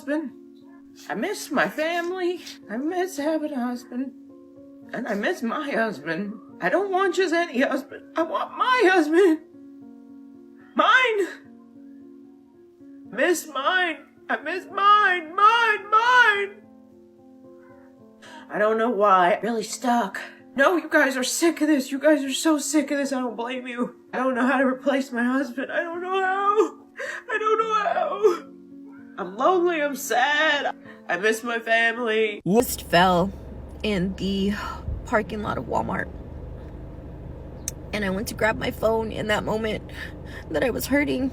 husband. I miss my family. I miss having a husband. And I miss my husband. I don't want just any husband. I want my husband. Mine. Miss mine. I miss mine. Mine. I don't know why. I'm really stuck. No, you guys are sick of this. You guys are so sick of this. I don't blame you. I don't know how to replace my husband. I don't know how. I'm lonely. I'm sad. I miss my family. Just fell in the parking lot of Walmart. And I went to grab my phone in that moment that I was hurting.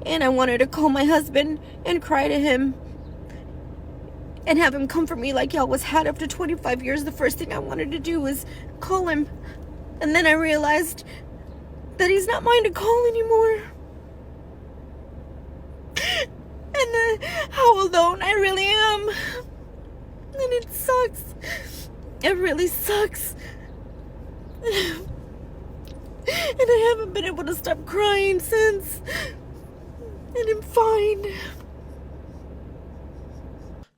And I wanted to call my husband and cry to him and have him comfort me like he always had after 25 years. The first thing I wanted to do was call him. And then I realized that he's not mine to call anymore. And how alone I really am. And it sucks. It really sucks. And I haven't been able to stop crying since. And I'm fine.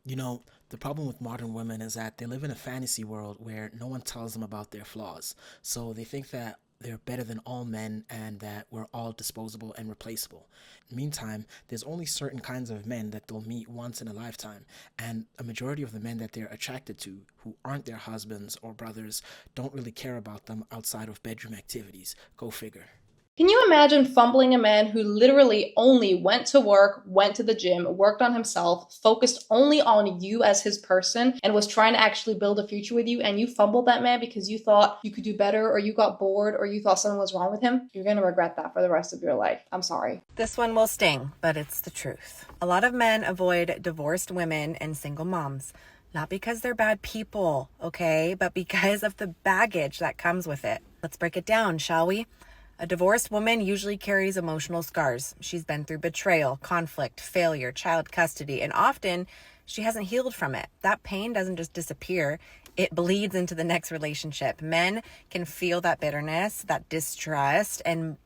You know, the problem with modern women is that they live in a fantasy world where no one tells them about their flaws. So they think that they're better than all men and that we're all disposable and replaceable. Meantime, there's only certain kinds of men that they'll meet once in a lifetime, and a majority of the men that they're attracted to, who aren't their husbands or brothers, don't really care about them outside of bedroom activities. Go figure. Can you imagine fumbling a man who literally only went to work, went to the gym, worked on himself, focused only on you as his person, and was trying to actually build a future with you, and you fumbled that man because you thought you could do better, or you got bored, or you thought something was wrong with him? You're gonna regret that for the rest of your life. I'm sorry. This one will sting, but it's the truth. A lot of men avoid divorced women and single moms. Not because they're bad people, okay? But because of the baggage that comes with it. Let's break it down, shall we? A divorced woman usually carries emotional scars. She's been through betrayal, conflict, failure, child custody, and often she hasn't healed from it. That pain doesn't just disappear. It bleeds into the next relationship. Men can feel that bitterness, that distrust, and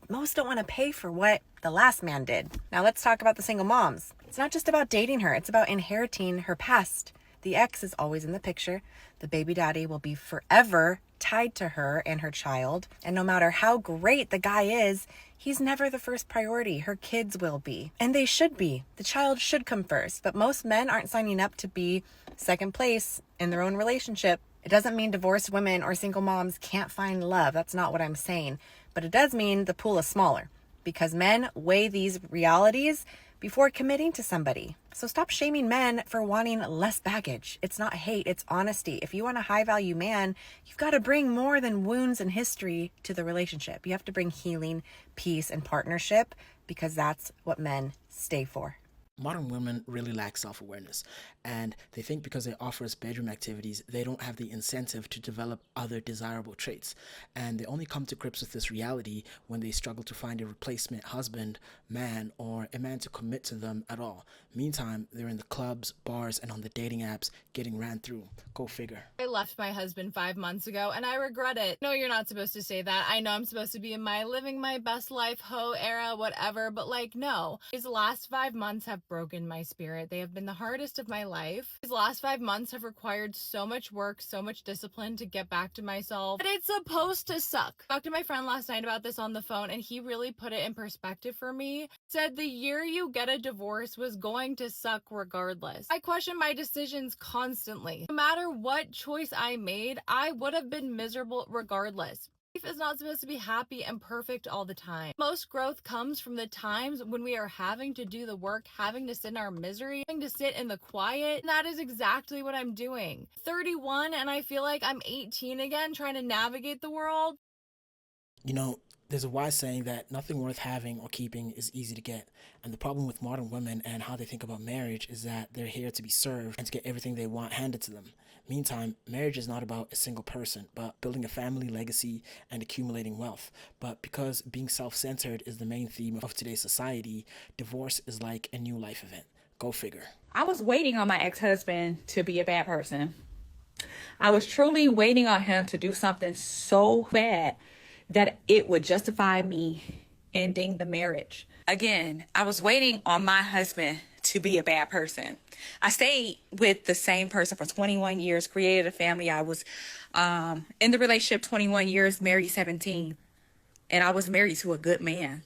most don't want to pay for what the last man did. Now let's talk about the single moms. It's not just about dating her. It's about inheriting her past. The ex is always in the picture. The baby daddy will be forever tied to her and her child. And no matter how great the guy is, he's never the first priority. Her kids will be. And they should be. The child should come first. But most men aren't signing up to be second place in their own relationship. It doesn't mean divorced women or single moms can't find love. That's not what I'm saying. But it does mean the pool is smaller. Because men weigh these realities before committing to somebody. So stop shaming men for wanting less baggage. It's not hate, it's honesty. If you want a high value man, you've got to bring more than wounds and history to the relationship. You have to bring healing, peace, and partnership, because that's what men stay for. Modern women really lack self-awareness, and they think because they offer us bedroom activities, they don't have the incentive to develop other desirable traits. And they only come to grips with this reality when they struggle to find a replacement husband, man, or a man to commit to them at all. Meantime, they're in the clubs, bars, and on the dating apps getting ran through. Go figure. I left my husband 5 months ago and I regret it. No, you're not supposed to say that. I know I'm supposed to be in my living my best life, hoe era, whatever, but like, no. These last 5 months have broken my spirit. They have been the hardest of my life. These last 5 months have required so much work, so much discipline to get back to myself. But it's supposed to suck. I talked to my friend last night about this on the phone and he really put it in perspective for me. Said the year you get a divorce was going to suck regardless. I question my decisions constantly. No matter what choice I made, I would have been miserable regardless. Life is not supposed to be happy and perfect all the time. Most growth comes from the times when we are having to do the work, having to sit in our misery, having to sit in the quiet. And that is exactly what I'm doing. 31 and I feel like I'm 18 again, trying to navigate the world. You know, there's a wise saying that nothing worth having or keeping is easy to get. And the problem with modern women and how they think about marriage is that they're here to be served and to get everything they want handed to them. Meantime, marriage is not about a single person, but building a family legacy and accumulating wealth. But because being self-centered is the main theme of today's society, divorce is like a new life event. Go figure. I was waiting on my ex-husband to be a bad person. I was truly waiting on him to do something so bad that it would justify me ending the marriage. Again, I was waiting on my husband to be a bad person. I stayed with the same person for 21 years, created a family. I was in the relationship 21 years, married 17. And I was married to a good man.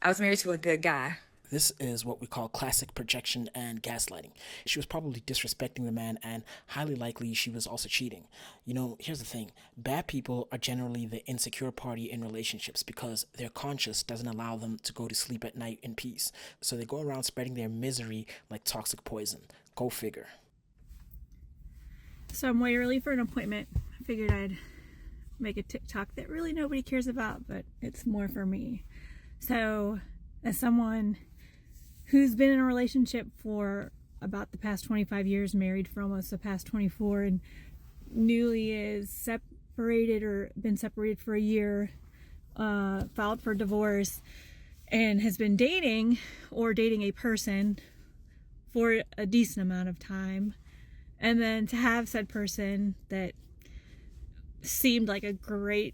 I was married to a good guy. This is what we call classic projection and gaslighting. She was probably disrespecting the man, and highly likely she was also cheating. You know, here's the thing. Bad people are generally the insecure party in relationships because their conscience doesn't allow them to go to sleep at night in peace. So they go around spreading their misery like toxic poison. Go figure. So I'm way early for an appointment. I figured I'd make a TikTok that really nobody cares about, but it's more for me. So as someone who's been in a relationship for about the past 25 years, married for almost the past 24, and newly is separated or been separated for a year, filed for divorce, and has been dating or dating a person for a decent amount of time, and then to have said person that seemed like a great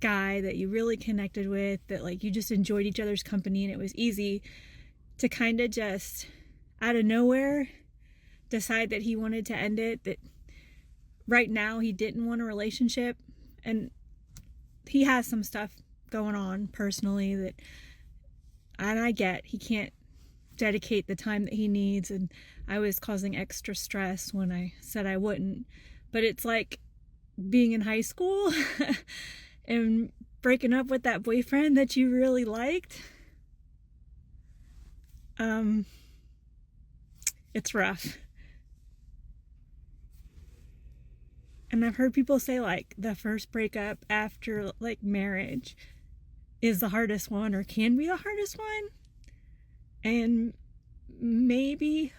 guy that you really connected with, that like you just enjoyed each other's company and it was easy, to kind of just out of nowhere decide that he wanted to end it, that right now he didn't want a relationship. And he has some stuff going on personally that, and I get he can't dedicate the time that he needs, and I was causing extra stress when I said I wouldn't. But it's like being in high school and breaking up with that boyfriend that you really liked. It's rough. And I've heard people say like the first breakup after like marriage is the hardest one, or can be the hardest one. And maybe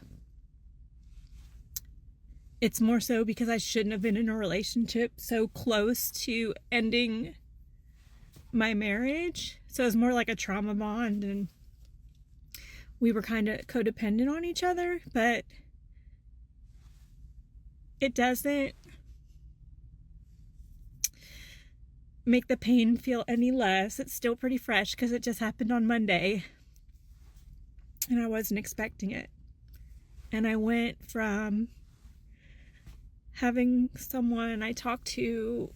it's more so because I shouldn't have been in a relationship so close to ending my marriage. So it's more like a trauma bond, and we were kind of codependent on each other, but it doesn't make the pain feel any less. It's still pretty fresh because it just happened on Monday and I wasn't expecting it. And I went from having someone I talk to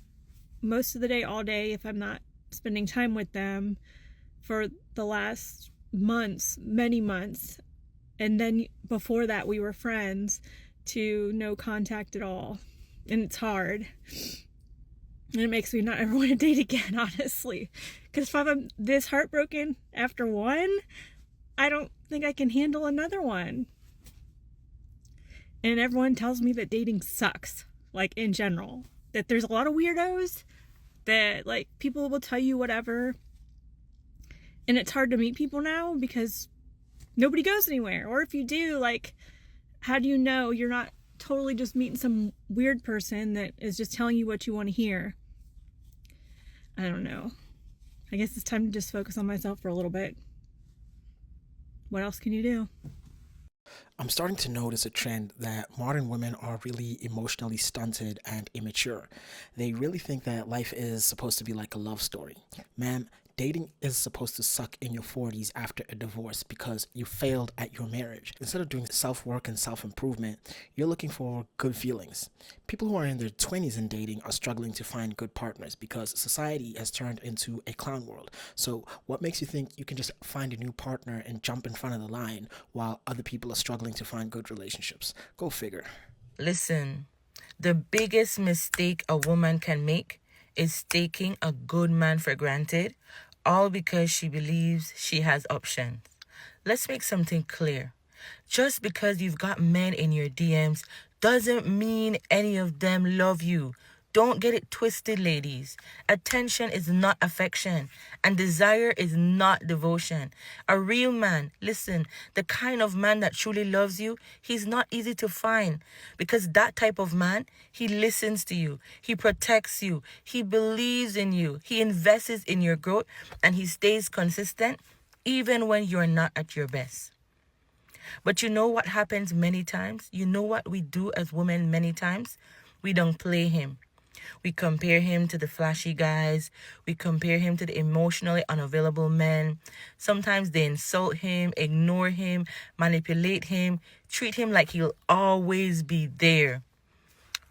most of the day, all day, if I'm not spending time with them for the last months, many months, and then before that we were friends, to no contact at all. And it's hard, and it makes me not ever want to date again, honestly, because if I'm this heartbroken after one, I don't think I can handle another one. And everyone tells me that dating sucks, like in general, that there's a lot of weirdos, that like people will tell you whatever. And it's hard to meet people now because nobody goes anywhere. Or if you do, like, how do you know you're not totally just meeting some weird person that is just telling you what you want to hear? I don't know. I guess it's time to just focus on myself for a little bit. What else can you do? I'm starting to notice a trend that modern women are really emotionally stunted and immature. They really think that life is supposed to be like a love story. Ma'am, dating is supposed to suck in your 40s after a divorce because you failed at your marriage. Instead of doing self-work and self-improvement, you're looking for good feelings. People who are in their 20s and dating are struggling to find good partners because society has turned into a clown world. So what makes you think you can just find a new partner and jump in front of the line while other people are struggling to find good relationships? Go figure. Listen, the biggest mistake a woman can make is taking a good man for granted, all because she believes she has options. Let's make something clear. Just because you've got men in your DMs doesn't mean any of them love you. Don't get it twisted, ladies. Attention is not affection, and desire is not devotion. A real man, listen, the kind of man that truly loves you, he's not easy to find, because that type of man, he listens to you, he protects you, he believes in you, he invests in your growth, and he stays consistent even when you're not at your best. But you know what happens many times? You know what we do as women many times? We don't play him. We compare him to the flashy guys. We compare him to the emotionally unavailable men. Sometimes they insult him, ignore him, manipulate him, treat him like he'll always be there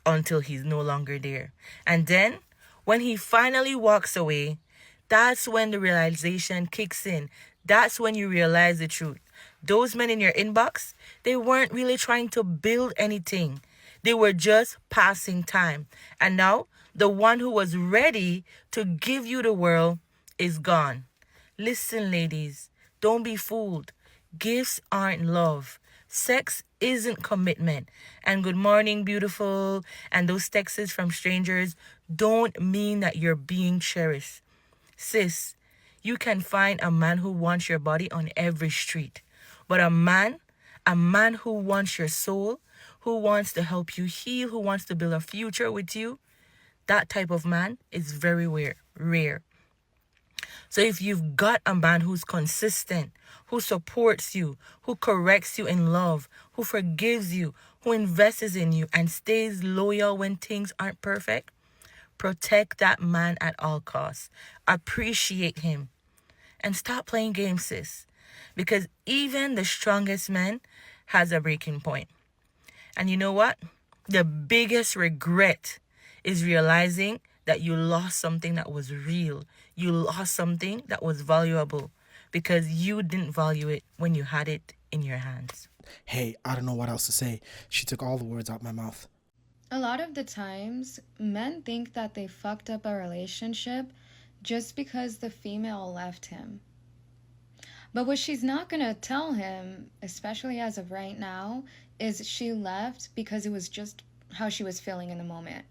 until he's no longer there. And then, when he finally walks away, that's when the realization kicks in. That's when you realize the truth. Those men in your inbox, they weren't really trying to build anything. They were just passing time. And now, the one who was ready to give you the world is gone. Listen, ladies, don't be fooled. Gifts aren't love. Sex isn't commitment. And good morning, beautiful, and those texts from strangers don't mean that you're being cherished. Sis, you can find a man who wants your body on every street. But a man who wants your soul, who wants to help you heal, who wants to build a future with you, that type of man is very rare. So if you've got a man who's consistent, who supports you, who corrects you in love, who forgives you, who invests in you and stays loyal when things aren't perfect, protect that man at all costs. Appreciate him. And stop playing games, sis. Because even the strongest man has a breaking point. And you know what? The biggest regret is realizing that you lost something that was real. You lost something that was valuable because you didn't value it when you had it in your hands. Hey, I don't know what else to say. She took all the words out my mouth. A lot of the times, men think that they fucked up a relationship just because the female left him. But what she's not going to tell him, especially as of right now, is she left because it was just how she was feeling in the moment.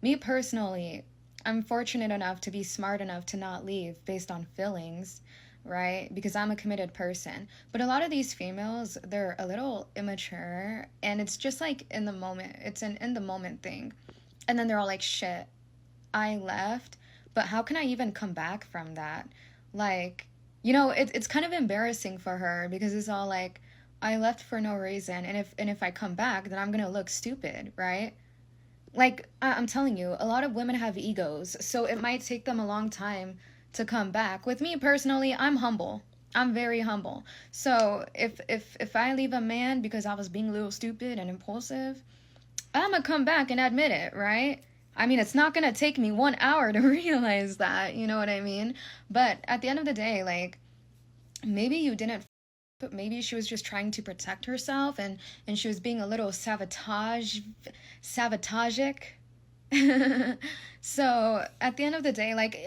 Me personally, I'm fortunate enough to be smart enough to not leave based on feelings, right? Because I'm a committed person. But a lot of these females, they're a little immature, and it's just like in the moment. It's an in the moment thing. And then they're all like, shit, I left, but how can I even come back from that? Like, you know, it's kind of embarrassing for her because it's all like, I left for no reason, and if I come back, then I'm gonna look stupid, right? Like, I'm telling you, a lot of women have egos, so it might take them a long time to come back. With me personally, I'm humble. I'm very humble. So if I leave a man because I was being a little stupid and impulsive, I'm gonna come back and admit it, right? I mean, it's not gonna take me 1 hour to realize that, you know what I mean? But at the end of the day, like, maybe you didn't, but maybe she was just trying to protect herself and she was being a little sabotagic. So at the end of the day, like,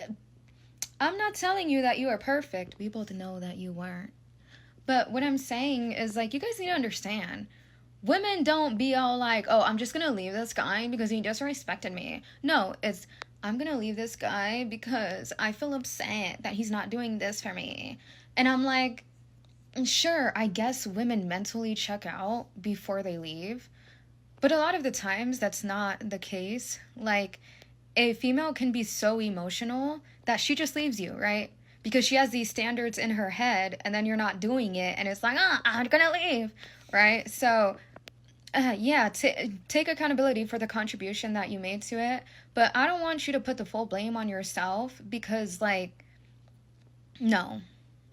I'm not telling you that you are perfect. We both know that you weren't. But what I'm saying is, like, you guys need to understand. Women don't be all like, oh, I'm just going to leave this guy because he disrespected me. No, it's, I'm going to leave this guy because I feel upset that he's not doing this for me. And I'm like, sure, I guess women mentally check out before they leave. But a lot of the times, that's not the case. Like, a female can be so emotional that she just leaves you, right? Because she has these standards in her head, and then you're not doing it, and it's like, I'm gonna leave, right? So, take accountability for the contribution that you made to it, but I don't want you to put the full blame on yourself because, like, no.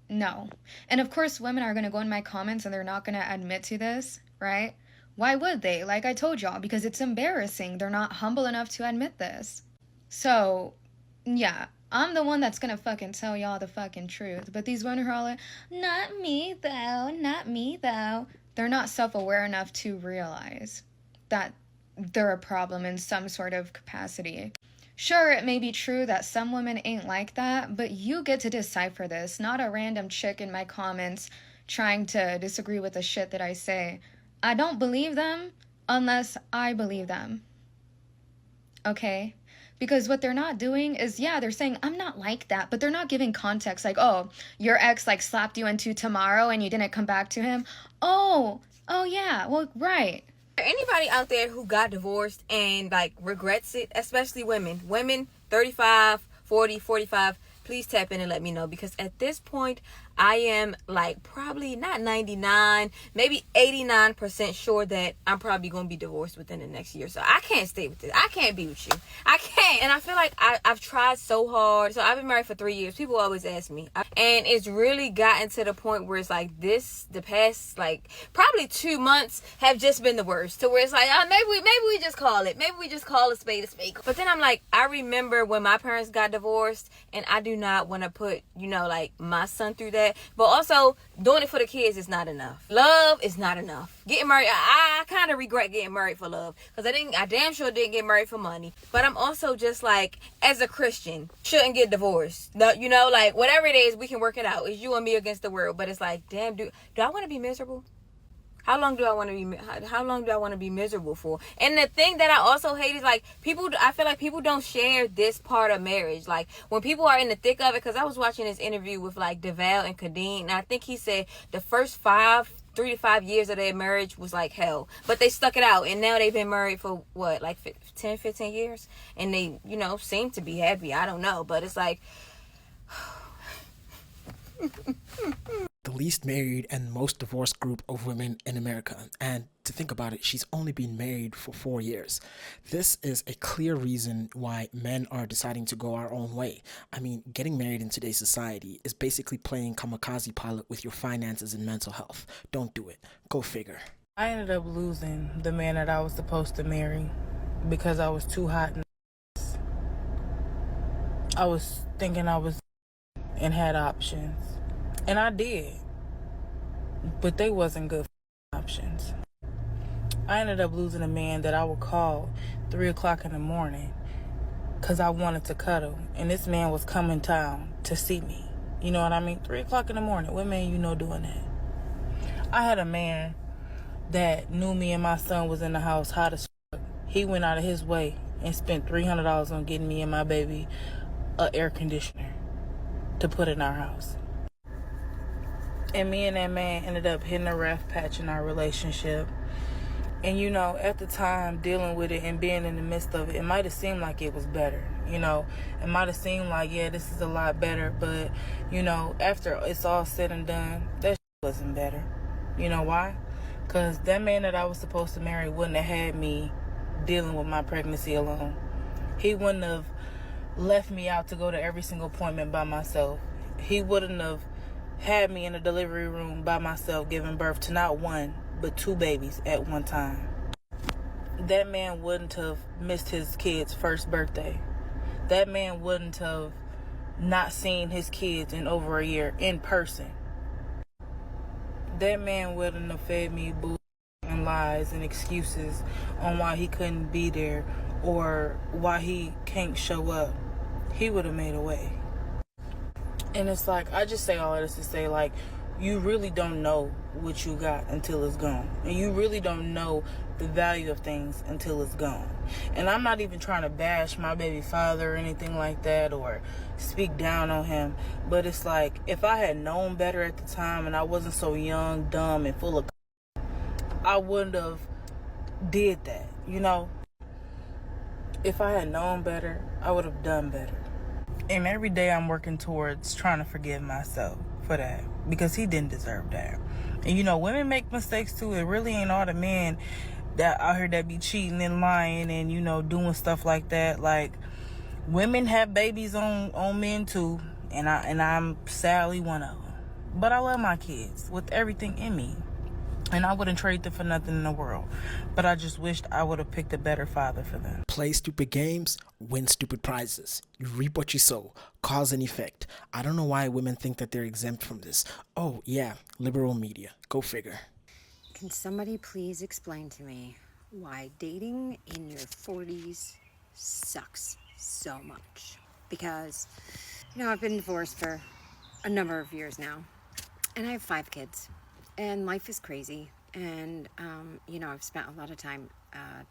And of course, women are gonna go in my comments and they're not gonna admit to this, right? Why would they? Like I told y'all, because it's embarrassing. They're not humble enough to admit this. So, yeah, I'm the one that's gonna fucking tell y'all the fucking truth. But these women are all like, not me though. They're not self-aware enough to realize that they're a problem in some sort of capacity. Sure, it may be true that some women ain't like that, but you get to decipher this, not a random chick in my comments trying to disagree with the shit that I say. I don't believe them unless I believe them. Okay? Because what they're not doing is, yeah, they're saying, I'm not like that, but they're not giving context. Like, oh, your ex, like, slapped you into tomorrow and you didn't come back to him. Oh, yeah, well, right. Anybody out there who got divorced and, like, regrets it, especially women 35, 40, 45, please tap in and let me know, because at this point I am like probably not 99, maybe 89% sure that I'm probably going to be divorced within the next year. So I can't stay with this. I can't be with you. I can't. And I feel like I've tried so hard. So I've been married for 3 years. People always ask me. And it's really gotten to the point where it's like the past like probably 2 months have just been the worst. To where it's like, oh, maybe we just call it. Maybe we just call a spade a spade. But then I'm like, I remember when my parents got divorced, and I do not want to put, like my son through that. But also doing it for the kids is not enough. Love is not enough. Getting married, I kind of regret getting married for love, because I damn sure didn't get married for money. But I'm also just like, as a Christian, shouldn't get divorced. No, like whatever it is, we can work it out. It's you and me against the world. But it's like, damn, do I want to be miserable? How long do I want to be miserable for? And the thing that I also hate is like I feel like people don't share this part of marriage. Like when people are in the thick of it, because I was watching this interview with like DeVal and Kadeen, and I think he said the first 3 to 5 years of their marriage was like hell, but they stuck it out, and now they've been married for what, like 10, 15 years, and they, seem to be happy. I don't know, but it's like the least married and most divorced group of women in America. And to think about it, she's only been married for 4 years. This is a clear reason why men are deciding to go our own way. I mean, getting married in today's society is basically playing kamikaze pilot with your finances and mental health. Don't do it. Go figure. I ended up losing the man that I was supposed to marry because I was too hot. I was thinking I was and had options. And I did. But they wasn't good options. I ended up losing a man that I would call 3 o'clock in the morning because I wanted to cuddle. And this man was coming town to see me. You know what I mean? 3 o'clock in the morning. What man doing that? I had a man that knew me and my son was in the house hot as fuck. He went out of his way and spent $300 on getting me and my baby an air conditioner to put in our house. And me and that man ended up hitting a rough patch in our relationship. And, at the time, dealing with it and being in the midst of it, it might have seemed like it was better. It might have seemed like, yeah, this is a lot better. But, after it's all said and done, that wasn't better. You know why? Because that man that I was supposed to marry wouldn't have had me dealing with my pregnancy alone. He wouldn't have left me out to go to every single appointment by myself. He wouldn't have had me in a delivery room by myself giving birth to not one, but 2 babies at one time. That man wouldn't have missed his kid's first birthday. That man wouldn't have not seen his kids in over a year in person. That man wouldn't have fed me bull and lies and excuses on why he couldn't be there or why he can't show up. He would have made a way. And it's like, I just say all of this to say, like, you really don't know what you got until it's gone. And you really don't know the value of things until it's gone. And I'm not even trying to bash my baby father or anything like that or speak down on him. But it's like, if I had known better at the time and I wasn't so young, dumb, and full of I wouldn't have did that, If I had known better, I would have done better. And every day I'm working towards trying to forgive myself for that, because he didn't deserve that. And women make mistakes too. It really ain't all the men that out here that be cheating and lying and doing stuff like that. Like, women have babies on men too, and I'm sadly one of them. But I love my kids with everything in me, and I wouldn't trade them for nothing in the world. But I just wished I would have picked a better father for them. Play stupid games, win stupid prizes. You reap what you sow, cause and effect. I don't know why women think that they're exempt from this. Oh, yeah, liberal media. Go figure. Can somebody please explain to me why dating in your 40s sucks so much? Because, I've been divorced for a number of years now, and I have 5 kids, and life is crazy. And, I've spent a lot of time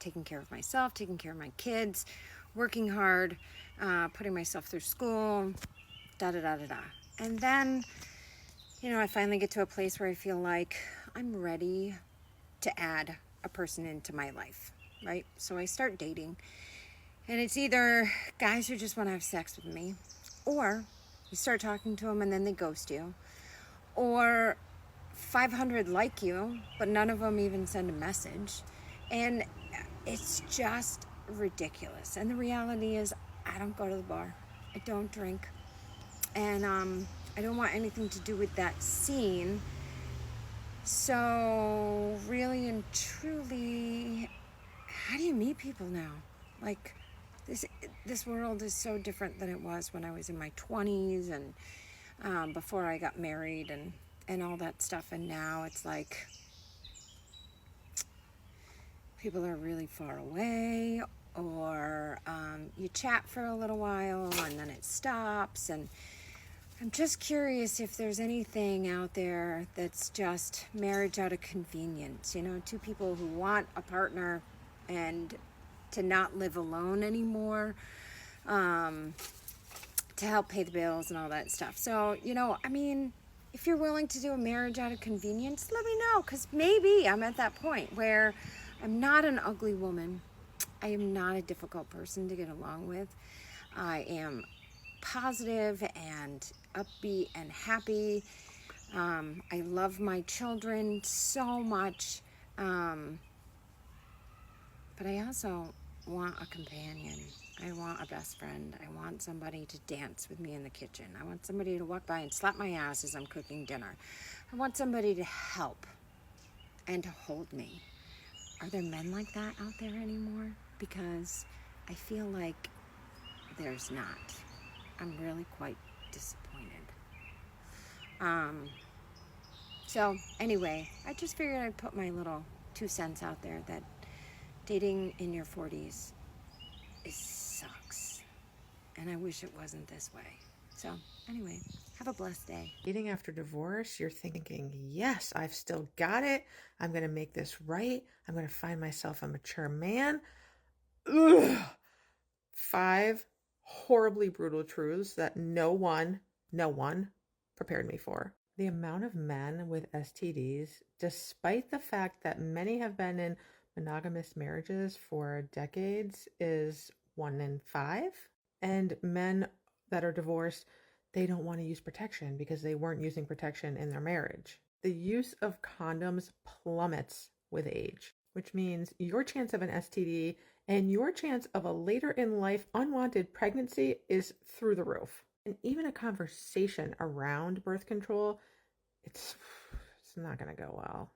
taking care of myself, taking care of my kids, working hard, putting myself through school, da-da-da-da-da. And then, I finally get to a place where I feel like I'm ready to add a person into my life, right? So I start dating, and it's either guys who just want to have sex with me, or you start talking to them and then they ghost you, or 500 like you, but none of them even send a message. And it's just ridiculous. And the reality is, I don't go to the bar. I don't drink. And I don't want anything to do with that scene. So really and truly, how do you meet people now? Like, this world is so different than it was when I was in my 20s and before I got married and all that stuff. And now it's like people are really far away, or you chat for a little while and then it stops. And I'm just curious if there's anything out there that's just marriage out of convenience. You know, two people who want a partner and to not live alone anymore, to help pay the bills and all that stuff. So, you know, I mean, if you're willing to do a marriage out of convenience, let me know, because maybe I'm at that point where I'm not an ugly woman. I am not a difficult person to get along with. I am positive and upbeat and happy. I love my children so much. But I also want a companion. I want a best friend. I want somebody to dance with me in the kitchen. I want somebody to walk by and slap my ass as I'm cooking dinner. I want somebody to help and to hold me. Are there men like that out there anymore? Because I feel like there's not. I'm really quite disappointed. So anyway, I just figured I'd put my little 2 cents out there that dating in your 40s sucks. And I wish it wasn't this way. So anyway, have a blessed day. Dating after divorce, you're thinking, yes, I've still got it. I'm going to make this right. I'm going to find myself a mature man. Ugh. 5 horribly brutal truths that no one prepared me for. The amount of men with STDs, despite the fact that many have been in monogamous marriages for decades, is 1 in 5. And men that are divorced, they don't want to use protection because they weren't using protection in their marriage. The use of condoms plummets with age, which means your chance of an STD and your chance of a later in life unwanted pregnancy is through the roof. And even a conversation around birth control, it's not going to go well.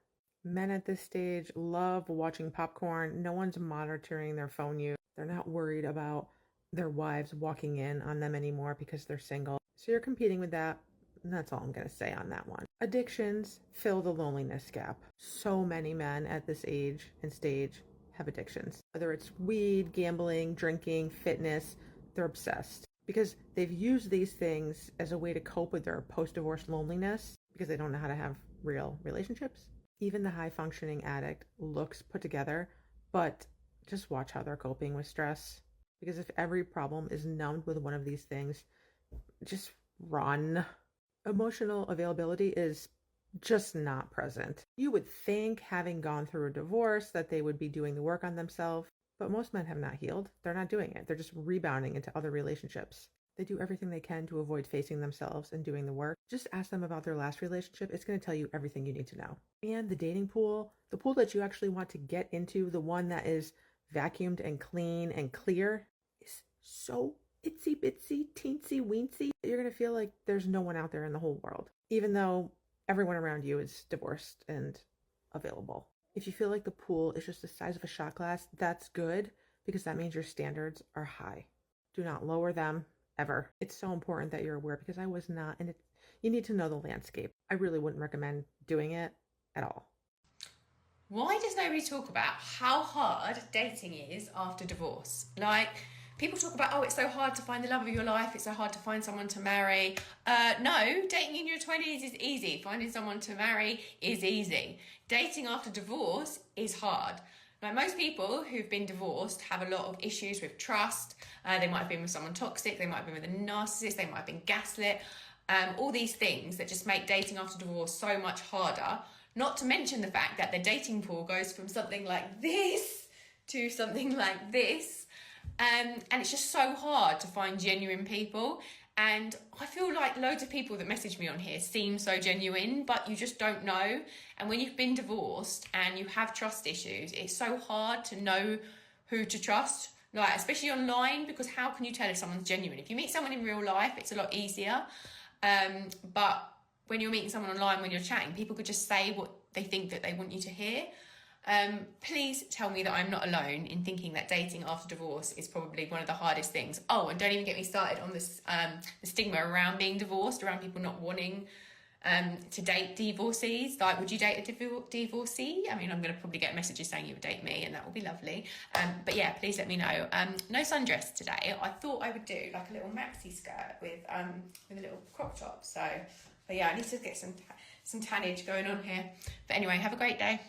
Men at this stage love watching popcorn. No one's monitoring their phone use. They're not worried about their wives walking in on them anymore because they're single. So you're competing with that. And that's all I'm going to say on that one. Addictions fill the loneliness gap. So many men at this age and stage have addictions. Whether it's weed, gambling, drinking, fitness, they're obsessed. Because they've used these things as a way to cope with their post-divorce loneliness because they don't know how to have real relationships. Even the high-functioning addict looks put together, but just watch how they're coping with stress. Because if every problem is numbed with one of these things, just run. Emotional availability is just not present. You would think, having gone through a divorce, that they would be doing the work on themselves, but most men have not healed. They're not doing it. They're just rebounding into other relationships. They do everything they can to avoid facing themselves and doing the work. Just ask them about their last relationship. It's going to tell you everything you need to know. And the dating pool, the pool that you actually want to get into, the one that is vacuumed and clean and clear, is so itsy bitsy, teensy weensy, you're going to feel like there's no one out there in the whole world, even though everyone around you is divorced and available. If you feel like the pool is just the size of a shot glass, that's good, because that means your standards are high. Do not lower them ever. It's so important that you're aware, because I was not, and you need to know the landscape. I really wouldn't recommend doing it at all. Why does nobody talk about how hard dating is after divorce? Like, people talk about, oh, it's so hard to find the love of your life, it's so hard to find someone to marry. No, dating in your 20s is easy. Finding someone to marry is easy. Dating after divorce is hard. Like, most people who've been divorced have a lot of issues with trust. They might have been with someone toxic, they might have been with a narcissist, they might have been gaslit. All these things that just make dating after divorce so much harder. Not to mention the fact that the dating pool goes from something like this to something like this. And it's just so hard to find genuine people. And I feel like loads of people that message me on here seem so genuine, but you just don't know. And when you've been divorced and you have trust issues, it's so hard to know who to trust, like especially online, because how can you tell if someone's genuine? If you meet someone in real life, it's a lot easier. But when you're meeting someone online, when you're chatting, people could just say what they think that they want you to hear. Please tell me that I'm not alone in thinking that dating after divorce is probably one of the hardest things. Oh, and don't even get me started on this, the stigma around being divorced, around people not wanting to date divorcees. Like, would you date a divorcee? I mean, I'm going to probably get messages saying you would date me, and that will be lovely. But yeah, please let me know. No sundress today. I thought I would do like a little maxi skirt with a little crop top. So, but yeah, I need to get some tannage going on here. But anyway, have a great day.